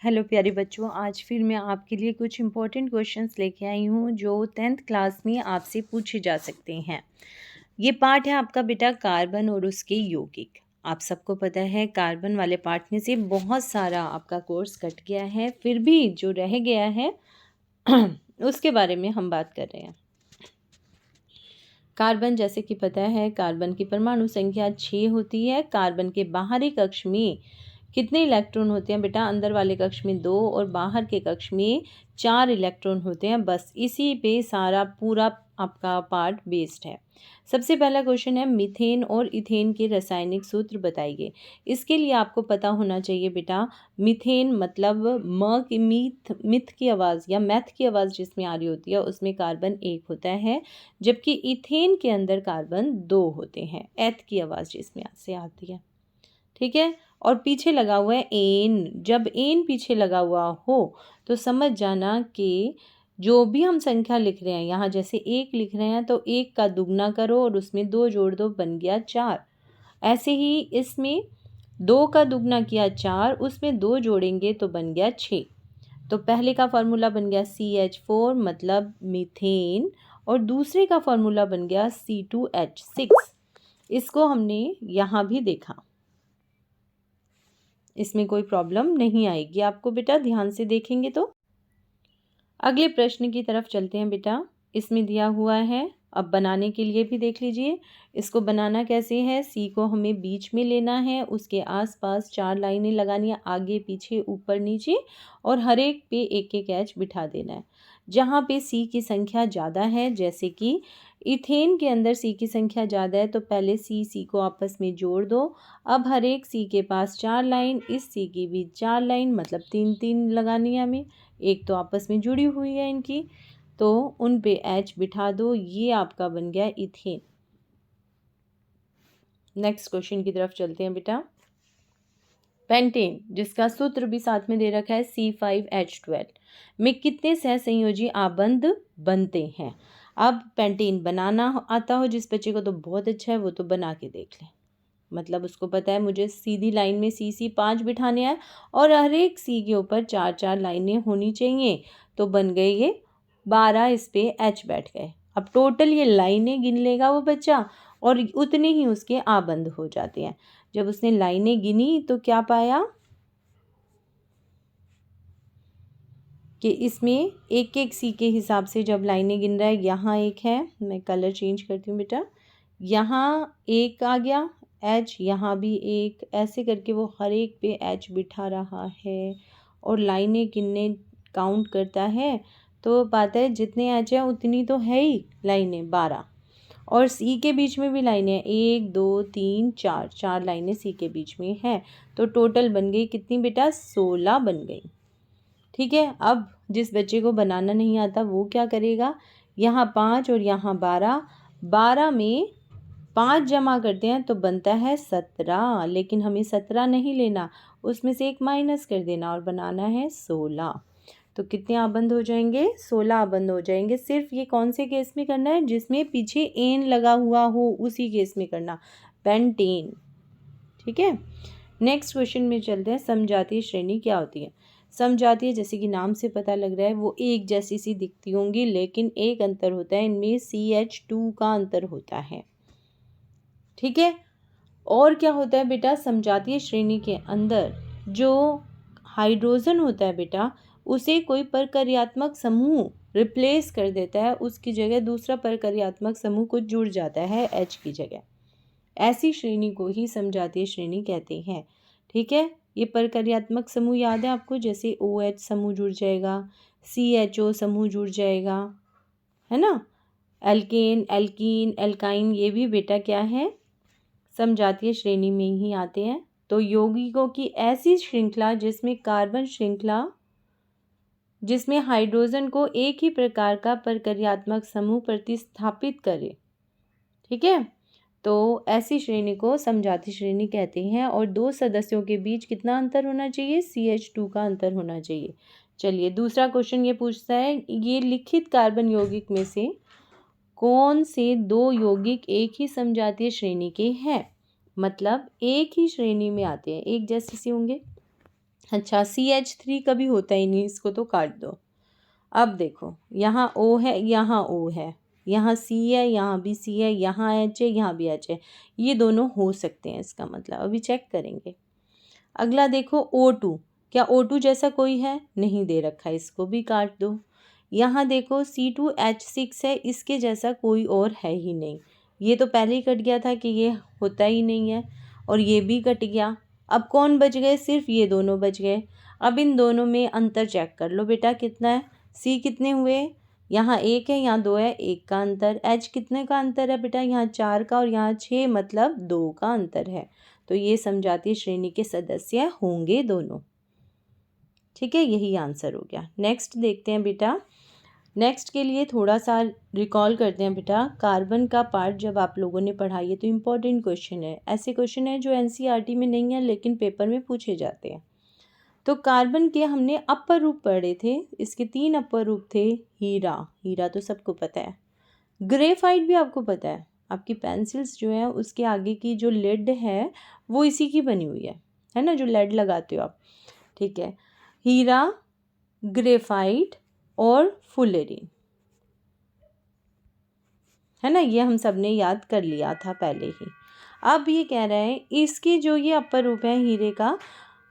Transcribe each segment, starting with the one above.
Hello प्यारे बच्चों, आज फिर मैं आपके लिए कुछ इम्पोर्टेंट क्वेश्चंस लेके आई हूँ जो 10th क्लास में आपसे पूछे जा सकते हैं। ये पार्ट है आपका बेटा कार्बन और उसके यौगिक। आप सबको पता है कार्बन वाले पार्ट में से बहुत सारा आपका कोर्स कट गया है, फिर भी जो रह गया है उसके बारे में हम बात कर रहे हैं। कार्बन जैसे कि पता है, कार्बन की परमाणु संख्या 6 होती है। कार्बन के बाहरी कक्ष में कितने इलेक्ट्रॉन होते हैं बेटा? अंदर वाले कक्ष में 2 और बाहर के कक्ष में 4 इलेक्ट्रॉन होते हैं। बस इसी पे सारा पूरा आपका पार्ट बेस्ड है। सबसे पहला क्वेश्चन है, मीथेन और इथेन के रासायनिक सूत्र बताइए। इसके लिए आपको पता होना चाहिए बेटा, मीथेन मतलब म की मिथ की आवाज़ या मैथ की आवाज़ जिसमें आ रही होती है उसमें कार्बन 1 होता है, जबकि इथेन के अंदर कार्बन 2 होते हैं, एथ की आवाज़ जिसमें से आती है। ठीक है, और पीछे लगा हुआ है एन। जब एन पीछे लगा हुआ हो तो समझ जाना कि जो भी हम संख्या लिख रहे हैं, यहाँ जैसे 1 लिख रहे हैं तो 1 का दुगना करो और उसमें 2 जोड़ दो, बन गया 4। ऐसे ही इसमें 2 का दुगना किया 4, उसमें 2 जोड़ेंगे तो बन गया 6। तो पहले का फार्मूला बन गया CH4 मतलब मीथेन, और दूसरे का फार्मूला बन गया C2H6। इसको हमने यहाँ भी देखा, इसमें कोई प्रॉब्लम नहीं आएगी आपको बेटा, ध्यान से देखेंगे तो। अगले प्रश्न की तरफ चलते हैं बेटा। इसमें दिया हुआ है, अब बनाने के लिए भी देख लीजिए। इसको बनाना कैसे है, सी को हमें बीच में लेना है, उसके आसपास 4 लाइनें लगानी है, आगे पीछे ऊपर नीचे, और हर एक पे एक एक एच बिठा देना है। जहाँ पे सी की संख्या ज़्यादा है, जैसे कि इथेन के अंदर सी की संख्या ज़्यादा है, तो पहले सी को आपस में जोड़ दो। अब हर एक सी के पास 4 लाइन, इस सी की भी 4 लाइन, मतलब 3 लगानी है हमें। एक तो आपस में जुड़ी हुई है इनकी, तो उन पे एच बिठा दो। ये आपका बन गया इथेन। नेक्स्ट क्वेश्चन की तरफ चलते हैं बेटा। पेंटेन, जिसका सूत्र भी साथ में दे रखा है C5H12, में कितने सहसंयोजी आबंध बनते हैं? अब पेंटेन बनाना आता हो जिस बच्चे को तो बहुत अच्छा है, वो तो बना के देख ले। मतलब उसको पता है मुझे सीधी लाइन में C 5 बिठाने हैं और हर एक सी के ऊपर 4 लाइनें होनी चाहिए, तो बन गए ये 12, इस पे H बैठ गए। अब टोटल ये लाइनें गिन लेगा वो बच्चा और उतने ही उसके आबंध हो जाते हैं। जब उसने लाइनें गिनी तो क्या पाया कि इसमें एक एक सी के हिसाब से जब लाइनें गिन रहा है, यहाँ एक है, मैं कलर चेंज करती हूँ बेटा, यहाँ एक आ गया एच, यहाँ भी एक, ऐसे करके वो हर एक पे एच बिठा रहा है और लाइनें गिनने काउंट करता है, तो पाता है जितने एच है उतनी तो है ही लाइनें, 12। और सी के बीच में भी लाइनें 1 2 3 4, 4 लाइनें सी के बीच में है, तो टोटल बन गई कितनी बेटा? 16 बन गई। ठीक है, अब जिस बच्चे को बनाना नहीं आता वो क्या करेगा, यहाँ 5 और यहाँ 12, 12 में 5 जमा करते हैं तो बनता है 17, लेकिन हमें 17 नहीं लेना, उसमें से एक माइनस कर देना और बनाना है 16। तो कितने आबंध हो जाएंगे? 16 आबंध हो जाएंगे। सिर्फ ये कौन से केस में करना है? जिसमें पीछे एन लगा हुआ हो, उसी केस में करना, पेंटेन। ठीक है, नेक्स्ट क्वेश्चन में चलते हैं। समजातीय श्रेणी क्या होती है? समजातीय, जैसे कि नाम से पता लग रहा है, वो एक जैसी सी दिखती होंगी, लेकिन एक अंतर होता है, इनमें CH2 का अंतर होता है। ठीक है, और क्या होता है बेटा, समजातीय श्रेणी के अंदर जो हाइड्रोजन होता है बेटा, उसे कोई प्रकार्यात्मक समूह रिप्लेस कर देता है, उसकी जगह दूसरा प्रकार्यात्मक समूह कुछ जुड़ जाता है H की जगह। ऐसी श्रेणी को ही समजातीय श्रेणी कहते हैं। ठीक है, ये प्रकार्यात्मक समूह याद है आपको, जैसे OH समूह जुड़ जाएगा, CHO समूह जुड़ जाएगा, है ना, एल्केन, एल्कीन, एल्काइन, ये भी बेटा क्या है? समजातीय श्रेणी में ही आते हैं। तो यौगिकों की ऐसी श्रृंखला जिसमें कार्बन श्रृंखला, जिसमें हाइड्रोजन को एक ही प्रकार का प्रकार्यात्मक समूह प्रतिस्थापित करे। ठीक है, तो ऐसी श्रेणी को समजातीय श्रेणी कहते हैं। और 2 सदस्यों के बीच कितना अंतर होना चाहिए? CH2 का अंतर होना चाहिए। चलिए, दूसरा क्वेश्चन ये पूछता है, ये लिखित कार्बन यौगिक में से कौन से 2 यौगिक एक ही समजातीय श्रेणी के हैं? मतलब एक ही श्रेणी में आते हैं, एक जैसे से होंगे। अच्छा, CH3 कभी होता ही नहीं, इसको तो काट दो। अब देखो, यहाँ O है, यहाँ O है, यहाँ C है, यहाँ भी C है, यहाँ H है, यहाँ भी H है, ये दोनों हो सकते हैं, इसका मतलब अभी चेक करेंगे। अगला देखो O2, क्या O2 जैसा कोई है? नहीं दे रखा है, इसको भी काट दो। यहाँ देखो C2H6 है, इसके जैसा कोई और है ही नहीं, ये तो पहले ही कट गया था कि ये होता ही नहीं है, और ये भी कट गया। अब कौन बच गए? सिर्फ ये दोनों बच गए। अब इन दोनों में अंतर चेक कर लो बेटा, कितना है? C कितने हुए? यहाँ 1 है, यहाँ 2 है, 1 का अंतर। H कितने का अंतर है बेटा? यहाँ 4 का, और यहाँ 6, मतलब 2 का अंतर है। तो ये समजातीय श्रेणी के सदस्य होंगे दोनों। ठीक है, यही आंसर हो गया। नेक्स्ट देखते हैं बेटा। नेक्स्ट के लिए थोड़ा सा रिकॉल करते हैं बेटा। कार्बन का पार्ट जब आप लोगों ने पढ़ा, ये तो इम्पोर्टेंट क्वेश्चन है, ऐसे क्वेश्चन है जो एनसीईआरटी में नहीं है लेकिन पेपर में पूछे जाते हैं। तो कार्बन के हमने अपर रूप पढ़े थे, इसके 3 अपर रूप थे। हीरा, हीरा तो सबको पता है। ग्रेफाइट भी आपको पता है, आपकी पेंसिल्स जो है उसके आगे की जो लेड है वो इसी की बनी हुई है ना, जो लेड लगाते हो आप। ठीक है, हीरा, ग्रेफाइट और फुलेरिन, है ना, ये हम सब ने याद कर लिया था पहले ही। अब ये कह रहे हैं इसके जो ये अपर रूप है हीरे का,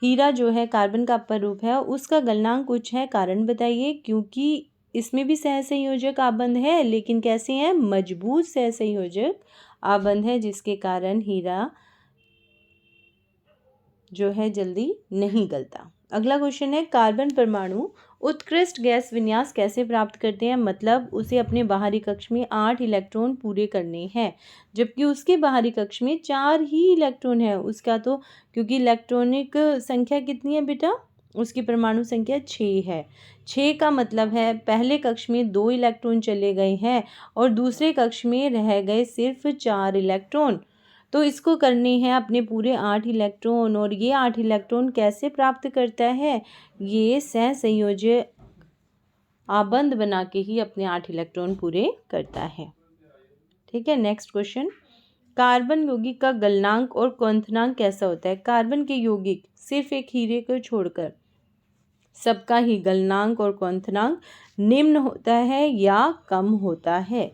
हीरा जो है कार्बन का अपर रूप है, उसका गलनांक कुछ है, कारण बताइए। क्योंकि इसमें भी सहसंयोजक आबंध है, लेकिन कैसे हैं? मजबूत सहसंयोजक आबंध है, जिसके कारण हीरा जो है जल्दी नहीं गलता। अगला क्वेश्चन है, कार्बन परमाणु उत्कृष्ट गैस विन्यास कैसे प्राप्त करते हैं? मतलब उसे अपने बाहरी कक्ष में 8 इलेक्ट्रॉन पूरे करने हैं, जबकि उसके बाहरी कक्ष में 4 ही इलेक्ट्रॉन है उसका। तो क्योंकि इलेक्ट्रॉनिक संख्या कितनी है बेटा? उसकी परमाणु संख्या 6 है। 6 का मतलब है पहले कक्ष में 2 इलेक्ट्रॉन चले गए हैं और दूसरे कक्ष में रह गए सिर्फ 4 इलेक्ट्रॉन। तो इसको करने हैं अपने पूरे 8 इलेक्ट्रॉन, और ये 8 इलेक्ट्रॉन कैसे प्राप्त करता है? ये सहसंयोजक आबंध बना के ही अपने 8 इलेक्ट्रॉन पूरे करता है। ठीक है, नेक्स्ट क्वेश्चन, कार्बन यौगिक का गलनांक और क्वथनांक कैसा होता है? कार्बन के यौगिक सिर्फ एक हीरे को छोड़कर सबका ही गलनांक और क्वथनांक निम्न होता है या कम होता है।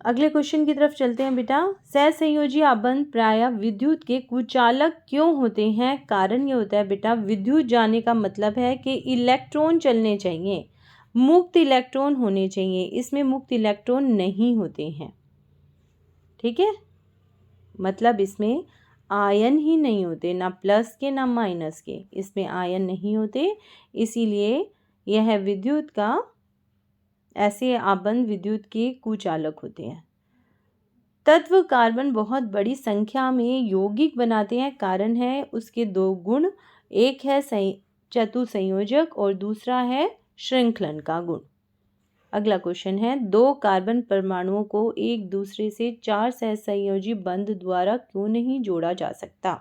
अगले क्वेश्चन की तरफ चलते हैं बेटा। सहसंयोजी आबंध प्रायः विद्युत के कुचालक क्यों होते हैं? कारण ये होता है बेटा, विद्युत जाने का मतलब है कि इलेक्ट्रॉन चलने चाहिए, मुक्त इलेक्ट्रॉन होने चाहिए, इसमें मुक्त इलेक्ट्रॉन नहीं होते हैं। ठीक है, मतलब इसमें आयन ही नहीं होते, ना प्लस के ना माइनस के, इसमें आयन नहीं होते, इसीलिए यह विद्युत का, ऐसे आबंध विद्युत के कुचालक होते हैं। तत्व कार्बन बहुत बड़ी संख्या में यौगिक बनाते हैं, कारण है उसके 2 गुण, एक है चतुसंयोजक और दूसरा है श्रृंखलन का गुण। अगला क्वेश्चन है, 2 कार्बन परमाणुओं को एक दूसरे से 4 सहसंयोजी बंध द्वारा क्यों नहीं जोड़ा जा सकता?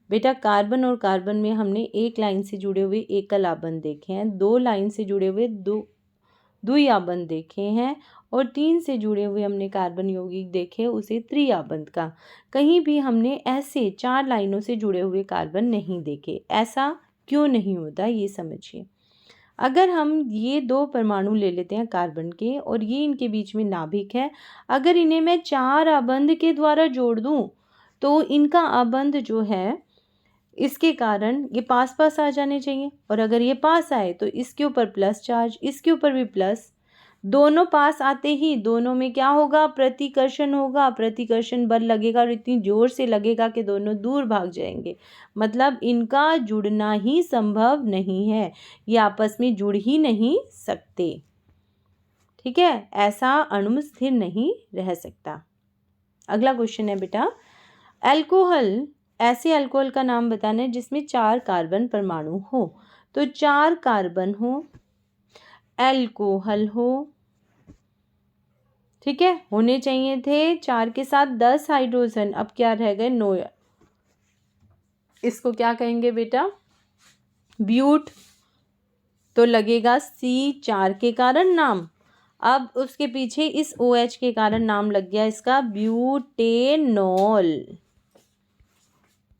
बेटा, कार्बन और कार्बन में हमने एक लाइन से जुड़े हुए एकल आबंध देखे हैं, 2 लाइन से जुड़े हुए द्वि आबंध देखे हैं, और 3 से जुड़े हुए हमने कार्बन यौगिक देखे उसे त्रि आबंध का। कहीं भी हमने ऐसे 4 लाइनों से जुड़े हुए कार्बन नहीं देखे। ऐसा क्यों नहीं होता, ये समझिए। अगर हम ये 2 परमाणु ले लेते हैं कार्बन के, और ये इनके बीच में नाभिक है, अगर इन्हें मैं 4 आबंध के द्वारा जोड़ दूं तो इनका आबंध जो है, इसके कारण ये पास पास आ जाने चाहिए, और अगर ये पास आए तो इसके ऊपर प्लस चार्ज, इसके ऊपर भी प्लस, दोनों पास आते ही दोनों में क्या होगा? प्रतिकर्षण होगा, प्रतिकर्षण बल लगेगा और इतनी जोर से लगेगा कि दोनों दूर भाग जाएंगे। मतलब इनका जुड़ना ही संभव नहीं है, ये आपस में जुड़ ही नहीं सकते। ठीक है, ऐसा अणु स्थिर नहीं रह सकता। अगला क्वेश्चन है बेटा, अल्कोहल, ऐसे अल्कोहल का नाम बताना है जिसमें 4 कार्बन परमाणु हो। तो 4 कार्बन हो, अल्कोहल हो, ठीक है, होने चाहिए थे 4 के साथ 10 हाइड्रोजन, अब क्या रह गए? 9। इसको क्या कहेंगे बेटा? ब्यूट। तो लगेगा C4 के कारण नाम, अब उसके पीछे इस OH के कारण नाम लग गया इसका ब्यूटेनॉल।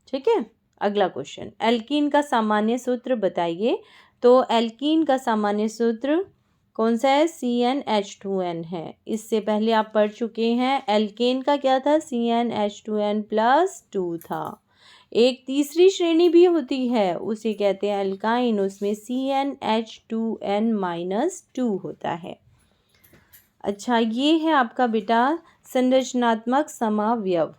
ठीक है, अगला क्वेश्चन, एल्कीन का सामान्य सूत्र बताइए। तो एल्कीन का सामान्य सूत्र कौन सा है? CnH2n है। इससे पहले आप पढ़ चुके हैं। एल्केन का क्या था? CnH2n+2 था। एक तीसरी श्रेणी भी होती है, उसे कहते हैं एल्काइन, उसमें CnH2n-2 होता है। अच्छा, ये है आपका बेटा संरचनात्मक समावयव।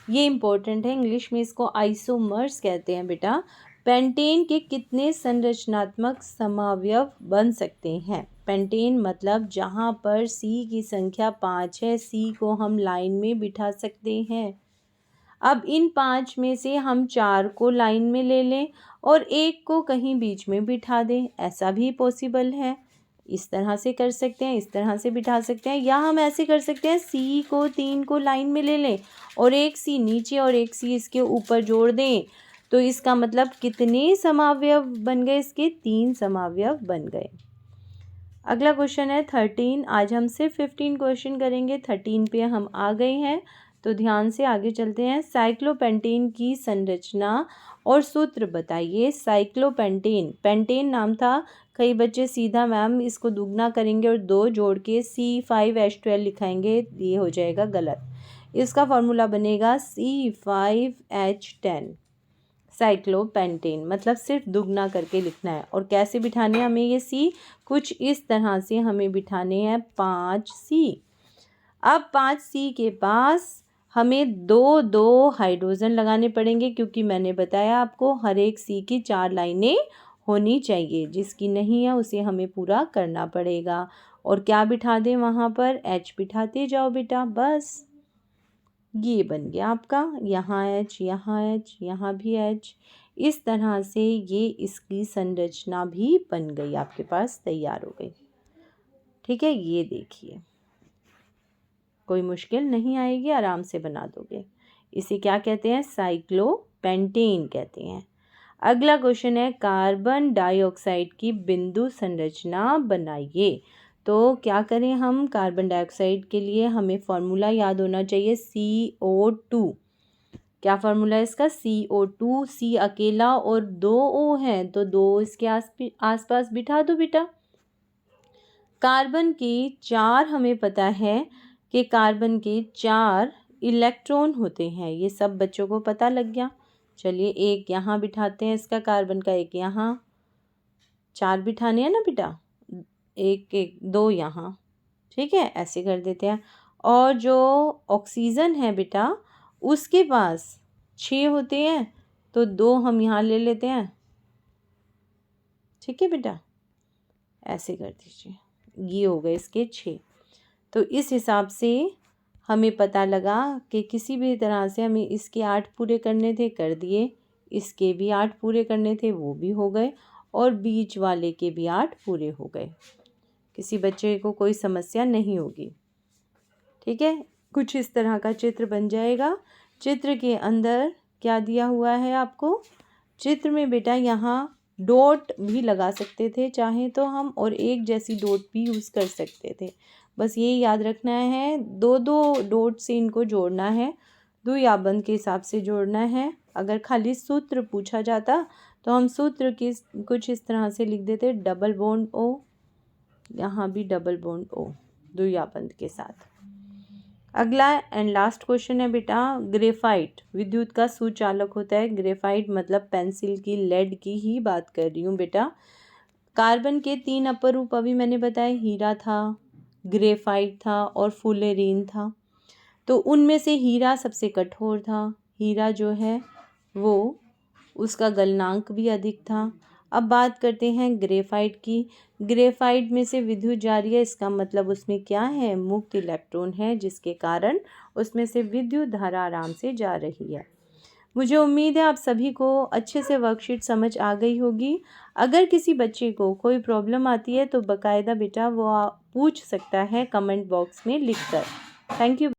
ये इम्पोर्टेंट है, इंग्लिश में इसको आइसोमर्स कहते हैं बेटा। पेंटेन के कितने संरचनात्मक समावयव बन सकते हैं? पेंटेन मतलब जहाँ पर C की संख्या 5 है, C को हम लाइन में बिठा सकते हैं। अब इन 5 में से हम 4 को लाइन में ले लें और एक को कहीं बीच में बिठा दें, ऐसा भी पॉसिबल है। इस तरह से कर सकते हैं, इस तरह से बिठा सकते हैं, या हम ऐसे कर सकते हैं, C को 3 को लाइन में ले लें और एक C नीचे और एक C इसके ऊपर जोड़ दें। तो इसका मतलब कितने समावयव बन गए? इसके 3 समावयव बन गए। अगला क्वेश्चन है 13। आज हम सिर्फ 15 क्वेश्चन करेंगे, 13 पे हम आ गए हैं, तो ध्यान से आगे चलते हैं। साइक्लोपेंटेन की संरचना और सूत्र बताइए। साइक्लोपेंटेन, पेंटेन नाम था, कई बच्चे सीधा मैम इसको दुगना करेंगे और 2 जोड़ के C5H12 लिखाएंगे, ये हो जाएगा गलत। इसका फॉर्मूला बनेगा C5H10। साइक्लोपेंटेन मतलब सिर्फ दुगना करके लिखना है। और कैसे बिठाने हैं हमें ये C? कुछ इस तरह से हमें बिठाने हैं 5C। अब 5C के पास हमें 2 हाइड्रोजन लगाने पड़ेंगे, क्योंकि मैंने बताया आपको हर एक C की 4 लाइनें होनी चाहिए। जिसकी नहीं है उसे हमें पूरा करना पड़ेगा। और क्या बिठा दें वहाँ पर? H बिठाते जाओ बेटा, बस ये बन गया आपका। यहाँ H, यहाँ H, यहाँ भी H। इस तरह से ये इसकी संरचना भी बन गई, आपके पास तैयार हो गई। ठीक है, ये देखिए, कोई मुश्किल नहीं आएगी, आराम से बना दोगे। इसे क्या कहते हैं? साइक्लोपेंटेन कहते हैं। अगला क्वेश्चन है, कार्बन डाइऑक्साइड की बिंदु संरचना बनाइए। तो क्या करें हम? कार्बन डाइऑक्साइड के लिए हमें फॉर्मूला याद होना चाहिए, CO2। क्या फॉर्मूला है इसका? CO2। C अकेला और 2 O हैं, तो 2 इसके आसपास बिठा दो बेटा। कार्बन के 4 हमें पता है कि कार्बन के 4 इलेक्ट्रॉन होते हैं, ये सब बच्चों को पता लग गया। चलिए एक यहाँ बिठाते हैं इसका, कार्बन का एक यहाँ, 4 बिठाने हैं ना बेटा, एक 2 यहाँ, ठीक है, ऐसे कर देते हैं। और जो ऑक्सीजन है बेटा, उसके पास 6 होते हैं, तो 2 हम यहाँ ले लेते हैं, ठीक है बेटा, ऐसे कर दीजिए। ये हो गए इसके 6। तो इस हिसाब से हमें पता लगा कि किसी भी तरह से हमें इसके 8 पूरे करने थे, कर दिए, इसके भी 8 पूरे करने थे, वो भी हो गए, और बीच वाले के भी 8 पूरे हो गए। किसी बच्चे को कोई समस्या नहीं होगी। ठीक है, कुछ इस तरह का चित्र बन जाएगा। चित्र के अंदर क्या दिया हुआ है आपको? चित्र में बेटा यहाँ डॉट भी लगा सकते थे चाहे तो हम, और एक जैसी डॉट भी यूज़ कर सकते थे। बस ये याद रखना है, 2 डॉट से इनको जोड़ना है, द्वियाबंद के हिसाब से जोड़ना है। अगर खाली सूत्र पूछा जाता तो हम सूत्र की कुछ इस तरह से लिख देते, डबल बॉन्ड O, यहाँ भी डबल बॉन्ड O द्वियाबंद के साथ। अगला एंड लास्ट क्वेश्चन है बेटा, ग्रेफाइट विद्युत का सुचालक होता है। ग्रेफाइट मतलब पेंसिल की, लेड की ही बात कर रही हूँ बेटा। कार्बन के 3 अपर रूप अभी मैंने बताया, हीरा था, ग्रेफाइट था और फुलेरीन था। तो उनमें से हीरा सबसे कठोर था। हीरा जो है वो, उसका गलनांक भी अधिक था। अब बात करते हैं ग्रेफाइट की। ग्रेफाइट में से विद्युत जा रही है, इसका मतलब उसमें क्या है? मुक्त इलेक्ट्रॉन है, जिसके कारण उसमें से विद्युत धारा आराम से जा रही है। मुझे उम्मीद है आप सभी को अच्छे से वर्कशीट समझ आ गई होगी। अगर किसी बच्चे को कोई प्रॉब्लम आती है तो बाकायदा बेटा वो पूछ सकता है कमेंट बॉक्स में लिखकर। Thank you.